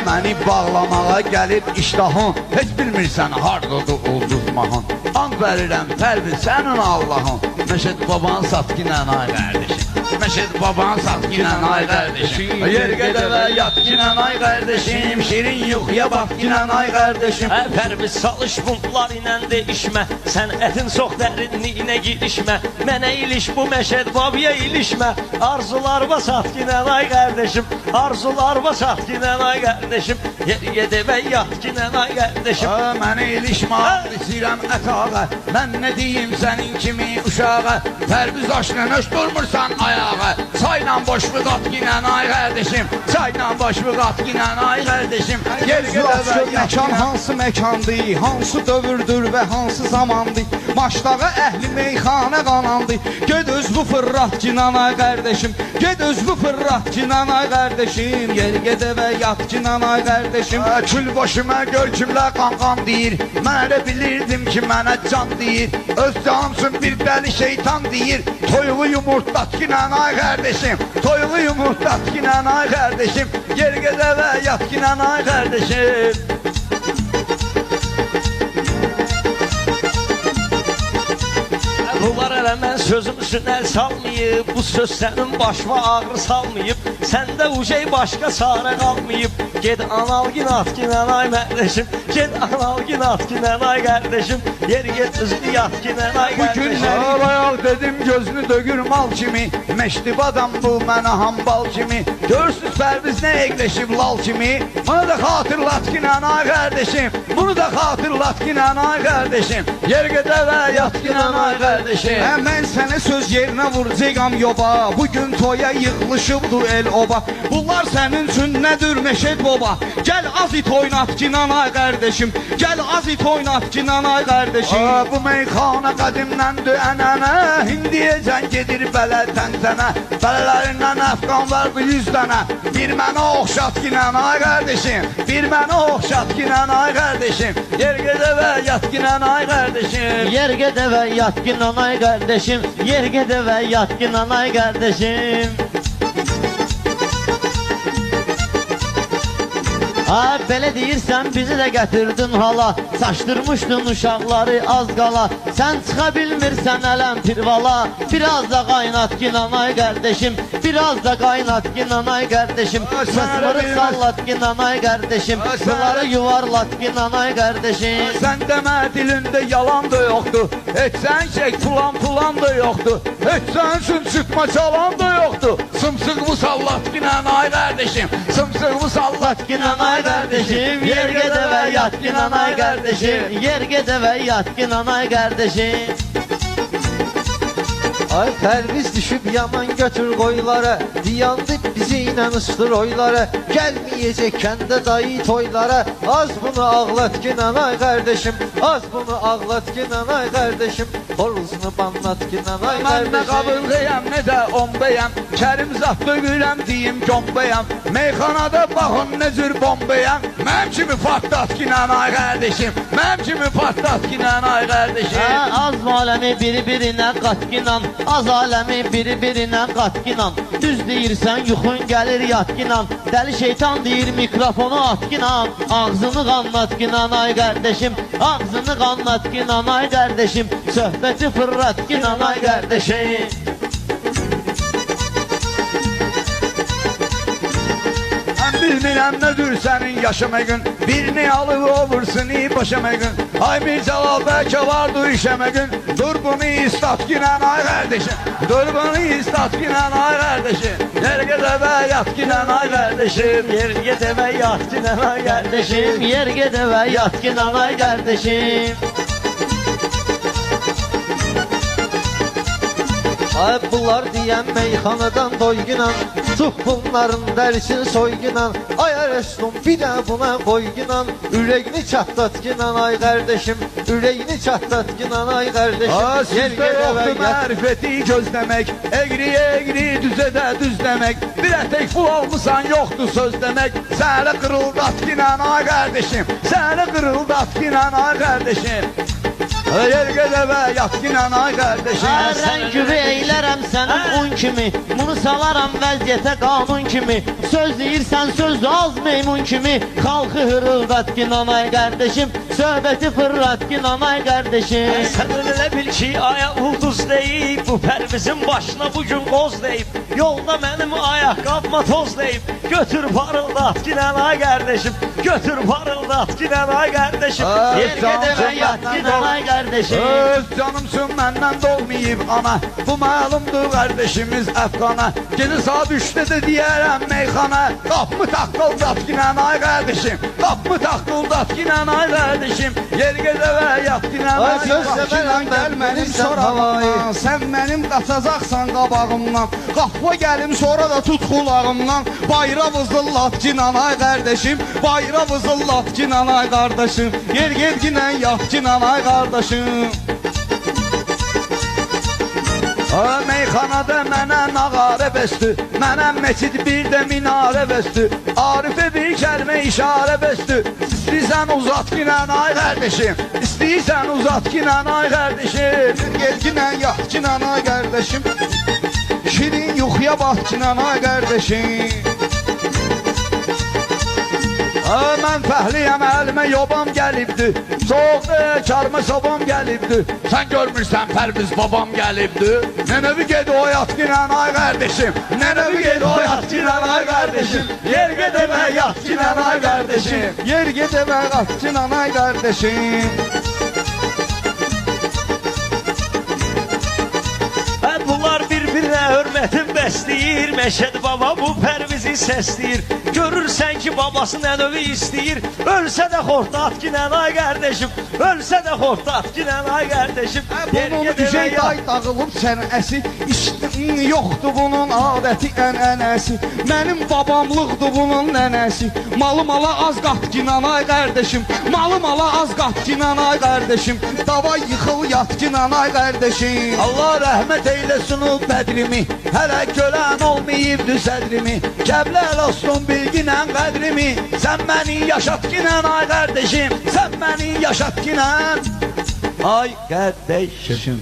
Məni bağlamağa gəlib iştahın, heç bilmirsən hardadır ulduzmahın. And verirəm Pərviz sənin Allahın, Məşəd baban satqinən ay qardeşim. Məşəd baban satqinən ay qardeşim. Yergədə və yatqinən ay qardeşim. Şirin yuxuya batqinən ay qardeşim. Pərviz çalış bunlar ilə deyişmə, sən ətin çox dərinliyinə girişmə. Mənə iliş bu Məşəd babaya ilişmə. Arzularıma satqinən ay qardeşim. Arzularıma satqinən ay qardeşim. Yergədə və yatqinən ay qardeşim. Mənə ilişmə, istəyirəm ətağa. Mən nə deyim sənin kimi uşağa. Pərviz aşkına nöş durmursan ayağa. Çayla boş bir qatqinən ay qardeşim. Çayla boş bir qatqinən ay qardeşim. Məkan hansı məkandır, hansı dövrdür və hansı zamandır. Maçdağa əhli meyxana qanandı. Ged öz bu fırrat kinan ay qardeşim. Ged öz bu fırrat kinan ay qardeşim. Yer gedə və yat kinan ay qardeşim. Kül başıma gör kimlər qan deyir. Mən də bilirdim ki mənə can deyir. Öz cansın bir dəli şeytan deyir. Toyuğu yumurtlat kinan ay qardeşim. Toyuğu yumurtlat kinan ay qardeşim. Yer gedə və yat kinan ay qardeşim. Bunlar elə mən sözüm üstünə salmayıb, bu söz sənin başıma ağrı salmayıb. Səndə ucey başqa çarə qalmayıb. Ged analgin atginən ay qardeşim. Ged analgin atginən ay qardeşim. Yer get üzlü yatginən ay qardeşim. Bu günlər ayaq dedim gözünü dögür mal kimi. Məşdib adam bu mənə hambal kimi. Görsüz Pərviz nə eqləşib lal kimi. Bunu da xatırlat kinən ay qardeşim. Bunu da xatırlat kinən ay qardeşim. Yer gedə və yat kinən ay qardeşim. Mən sənə söz yerinə vuracağam yoba. Bugün toya yığılışıbdı el oba. Bunlar sənin üçün nədir Məşəd baba? Gəl az it oynat kinan ay qardeşim. Gəl az it oynat kinan ay qardeşim. Bu meyxana qədimdəndir ənənə. Hindiyəcən gedir bələ təntənə. Bələlərindən əfqan var bu 100 dənə. Bir mənə oxşat kinən ay qardeşim. Bir mənə oxşat kinən ay qardeşim. Yer gedə və yat kinən ay qardeşim. Yer gedə və yatginan ay qardeşim. Yer gedə və yatginan ay qardeşim. Ha belə deyirsən bizi də gətirdin hala. Saçdırmışdın uşaqları az qala. Sən çıxa bilmirsən ələm pirvala. Biraz da qaynat ginan ay qardeşim. Biraz da qaynat ginan ay qardeşim. Mısmırıq sallat ginan ay qardeşim. Bunları yuvarlat ginan ay qardeşim. Sən demə dilində yalan da yoxdur. Heç sən çək pulan da yoxdur. Heç sən üçün çıkma çalan da yoxdur. Sımsıq bu sallat ginan ay qardeşim. Sımsıq bu sallat ginan ay Kardeşim, yer gedə və yatginan ay qardeşim. Yer gedə və yatginan ay qardeşim. Ay Pərviz düşüb yaman götür qoylara. Diyandı bizi ilə ısdır oylara. Gəlməyəcək kəndə dayı toylara. Az bunu ağlat ginan ay qardeşim. Az bunu ağlat ginan ay qardeşim. Horuzunu banlat ginan ay Mən nə qardeşim. qabıldayam, nə də ombəyam. Kərim zat dögürəm deyim combayam. Meyxanada baxın nə cür bombayam. Mənim kimi patlat ginan ay qardeşim. Mənim kimi patlat ginan ay qardeşim. Az aləmi biri-birinə qatginan. Az aləmi biri-birinə qatginan. Düz deyirsən yuxun gəlir yatginan. Dəli şeytan deyir mikrofonu atginan. Ağzını qanlat ginan ay qardeşim. Ağzını qanlat ginan ay qardeşim. Söhbəti fırrat ginan ay qardeşim. Bilmirəm nədir sənin yaşama gün. Birini alıb olursun başama gün. Ay bir cavab bəlkə vardı işəmə gün. Dur bunu istat ginən ay qardeşim. Dur bunu istat ginən ay qardeşim. Yer gedə və yat ginən ay qardeşim. Yer gedə və yat ginan ay qardeşim. Yer gedə və yat ginan ay qardeşim. Ay bunlar deyən meyxanadan doyginan. Tux bunların dərsin soyginan. Ay Rəslum bir də buna qoyginan. Ürəyini çatlat ginan ay qardeşim. Ürəyini çatlat ginan ay qardeşim. Sizdə yoxdur mərifəti gözləmək. Eqri düzə də düz demək. Bir ətək pul almısan yoxdur söz demək. Səni qırıldat ginən ay qardeşim. Səni qırıldat ginən ay qardeşim. Yergədə və yatqinən ay qardeşim. Rəngüvü eylərəm sənin un kimi, bunu salaram vəziyyətə qanun kimi. Söz deyirsən söz az meymun kimi, xalqı hırıldat ki nanay qardeşim, söhbəti fırlat ki nanay qardeşim. Sən elə bil ki aya ulduz deyib, bu pərvizin başına bugün qoz deyib. Yolda mənim ayaqqabıma toz deyib, götür parıldat ki nanay qardeşim, götür parıldat ki nanay qardeşim. Yergədə və yat ki nanay qardeşim. Öz canımsın məndən dolmayıb ana, bu məlumdur qardeşimiz Əfqana. Gecə saat 3-də də deyərəm meyxana, qapımı taqqıldat ki nanay qardeşim, qapımı taqqıldat ki nanay qardeşim. Yergədə və yat ki nanay Ay söz sevərəm gəl mənim sorağımdan, sən mənim qaçacaqsan qabağımdan. Qapı gəlim sonra da tut qulağımdan, bayra vızıllat ki nanay qardeşim, bayra vızıllat ki nanay qardeşim. Yer gedginən yat ki nanay qardeşim. Meyxanada mənə nağarə bəstü, mənə meçid bir də minarə bəstü, Arifə bir kəlmə işarə bəstü. İstəyirsən uzat ki nanay qardeşim, İstəyirsən uzat ki nanay qardeşim. Gedginən yat ki nanay qardeşim, şirin yuxuya bat ki nanay qardeşim. Mən fəhliyəm, əlimə yobam gəlibdi, soğuqda karma sobam gəlibdi. Sən görmürsən Pərviz babam gəlibdi. Nənəvi ged o yat ki nanay qardeşim, nənəvi ged o yat ki nanay qardeşim. Yergə demə yat ki nanay qardeşim. Yer gedəmə yat ki nanay qardeşim. Bunlar bir-birinə hörmətin bəsləyir, Məşəd baba bu pərvizi səsləyir. Görürsən ki babası nənövi istəyir, ölsə də xortdat ki nənay qardeşim, ölsə də xortdat ki nənay qardeşim. Bunun düşey day dağılıb sənəsi, yoxdur bunun adəti ənənəsi. Mənim babamlıqdır bunun nənəsi, malı mala az qat ki nanay qardeşim, malı mala az qat ki nanay qardeşim. Davay yıxıl yat ki nanay qardeşim. Allah rəhmət eyləsin o bədrimi, hələ görən olmayıbdı sədrimi. Kəbləl olsun bilginən qədrimi, sən məni yaşat ki nanay qardeşim, sən məni yaşat ki nan ay qardeşim.